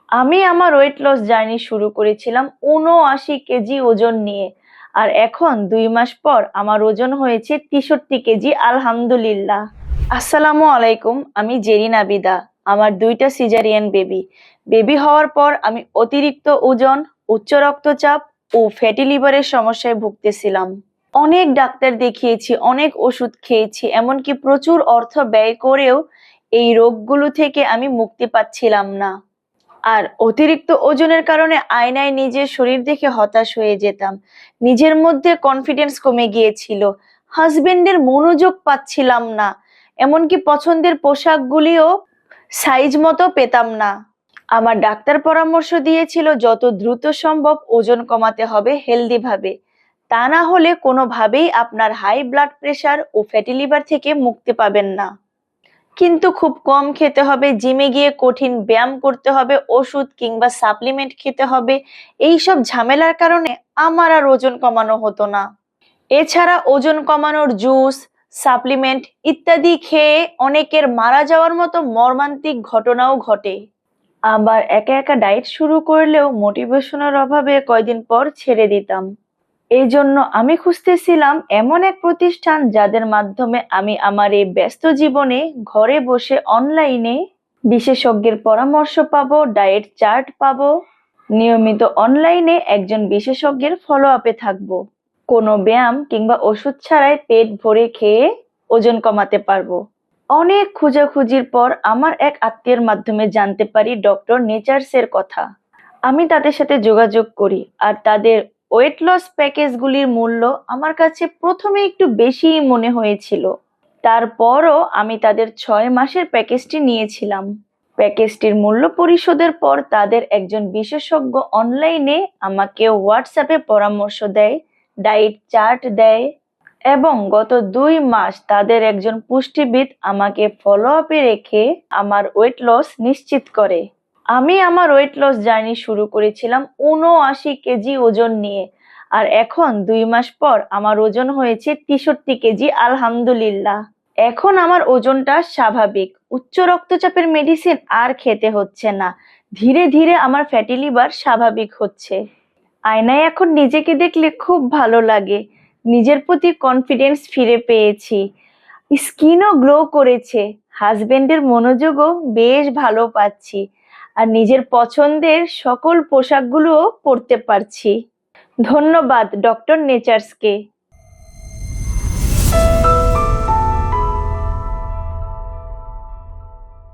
আমি আমার weight loss journey শুরু করেছিলাম ৭৯ কেজি ওজন নিয়ে। আর এখন ২ মাস পর আমার ওজন হয়েছে ৬৩ কেজি, আলহামদুলিল্লাহ। আসসালামু আলাইকুম, আমি জেরিন আবিদা। আমার ২টা সিজারিয়ান বেবি। বেবি হওয়ার পর আমি অতিরিক্ত ওজন, উচ্চ রক্তচাপ ও ফ্যাটি লিভারের সমস্যায় ভুগতেছিলাম। অনেক ডাক্তার দেখিয়েছি, অনেক ওষুধ খেয়েছি, এমনকি প্রচুর অর্থ ব্যয় করেও এই রোগগুলো থেকে আমি মুক্তি পাচ্ছিলাম না। আর অতিরিক্ত ওজনের কারণে আয়নায় নিজের শরীর দেখে হতাশ হয়ে যেতাম। নিজের মধ্যে কনফিডেন্স কমে গিয়েছিল। হাজবেন্ডের মনোযোগ পাচ্ছিলাম না। এমনকি পছন্দের পোশাকগুলিও সাইজ মতো পেতাম না। আমার ডাক্তার পরামর্শ দিয়েছিল যত দ্রুত সম্ভব ওজন কমাতে হবে হেলদি ভাবে। তা না হলে কোনোভাবেই আপনার হাই ব্লাড প্রেশার ও ফ্যাটি লিভার থেকে মুক্তি পাবেন না। কিন্তু খুব কম খেতে হবে, জিমে গিয়ে কঠিন ব্যায়াম করতে হবে, ওষুধ কিংবা সাপ্লিমেন্ট খেতে হবে। এইসব ঝামেলার কারণে আমার আর ওজন কমানো হতো না। এছাড়া ওজন কমানোর জুস, সাপ্লিমেন্ট ইত্যাদি খেয়ে অনেকের মারা যাওয়ার মতো মর্মান্তিক ঘটনাও ঘটে। আবার একা একা ডায়েট শুরু করলেও মোটিভেশনের অভাবে কয়দিন পর ছেড়ে দিতাম। এই জন্য আমি খুঁজতেছিলাম এমন এক প্রতিষ্ঠান যাদের মাধ্যমে আমি আমার এই ব্যস্ত জীবনে ঘরে বসে অনলাইনে বিশেষজ্ঞের পরামর্শ পাবো, ডায়েট চার্ট পাবো, নিয়মিত অনলাইনে একজন বিশেষজ্ঞের ফলো আপে থাকবো, কোনো ব্যায়াম কিংবা ওষুধ ছাড়াই পেট ভরে খেয়ে ওজন কমাতে পারবো। অনেক খোঁজাখুঁজির পর আমার এক আত্মীয়ের মাধ্যমে জানতে পারি ডক্টর নেচার্সের কথা। আমি তাদের সাথে যোগাযোগ করি আর তাদের ওয়েট লস প্যাকেজগুলির মূল্য আমার কাছে প্রথমে একটু বেশিই মনে হয়েছিল। তারপরও আমি তাদের ৬ মাসের প্যাকেজটি নিয়েছিলাম। প্যাকেজটির মূল্য পরিশোধের পর তাদের একজন বিশেষজ্ঞ অনলাইনে আমাকে হোয়াটসঅ্যাপে পরামর্শ দেয়, ডায়েট চার্ট দেয় এবং গত ২ মাস তাদের একজন পুষ্টিবিদ আমাকে ফলো আপে রেখে আমার ওয়েট লস নিশ্চিত করে। আমি আমার ওয়েট লস জার্নি শুরু করেছিলাম ৭৯ কেজি ওজন নিয়ে। আর এখন ২ মাস পর আমার ওজন হয়েছে ৬৩ কেজি, আলহামদুলিল্লাহ। এখন আমার ওজনটা স্বাভাবিক। উচ্চ রক্তচাপের মেডিসিন আর খেতে হচ্ছে না। ধীরে ধীরে আমার ফ্যাটি লিভার স্বাভাবিক হচ্ছে। আয়নায় এখন নিজেকে দেখলে খুব ভালো লাগে। নিজের প্রতি কনফিডেন্স ফিরে পেয়েছি। স্কিনও গ্লো করেছে। হাজবেন্ডের মনোযোগও বেশ ভালো পাচ্ছি। আর নিজের পছন্দের সকল পোশাকগুলোও পরতে পারছি। ধন্যবাদ ডক্টর নেচার্সকে।